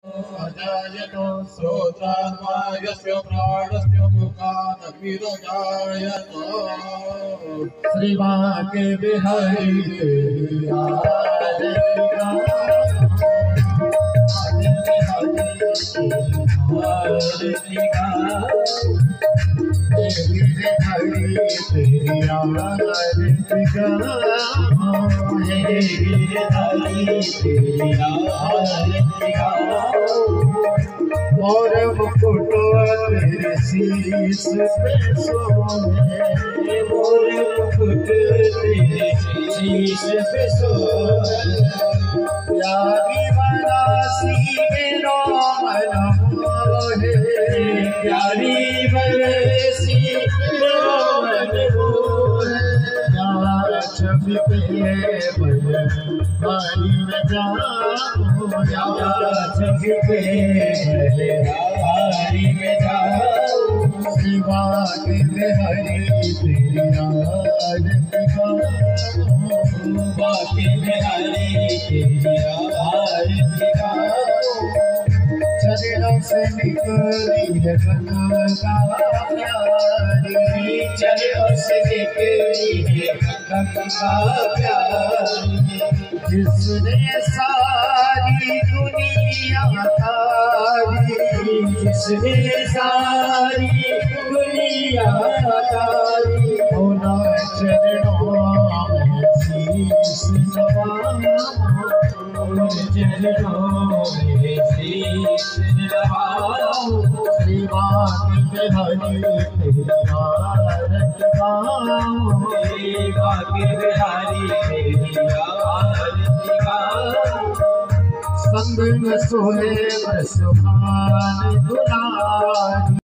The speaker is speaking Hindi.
अजायतो श्रोत्रान्वायस्य प्राणस्य मुखानभिरजायतो श्रीमान के बिहारी तेरी आरती और मुकुट तेरे शीश पे सोने मोर मुकुट तेरे शीश पे सोने प्यारी बनासी मेरो मन मोहे प्यारी बनासी मेरो मन मोहे यार छवि पे पानी में जाओ यार छवि पे पानी में जाओ शिवा के हरि तेरी आरती गाओ बाकी में हरि तेरी आरती गाओ चरणों से निकली है गंगा प्यारी चरणों से निकली है गंगा प्यारी जिसने सारी दुनिया तारी जिसने सारी दुनिया तारी होना चरणों में शीश नवाओ चरणों में शीश नवाओ श्रीमान के हरि तेरी आरती गाओ श्रीमान के हरि तेरी आरती गाओ संग में सोहे सुहान दुला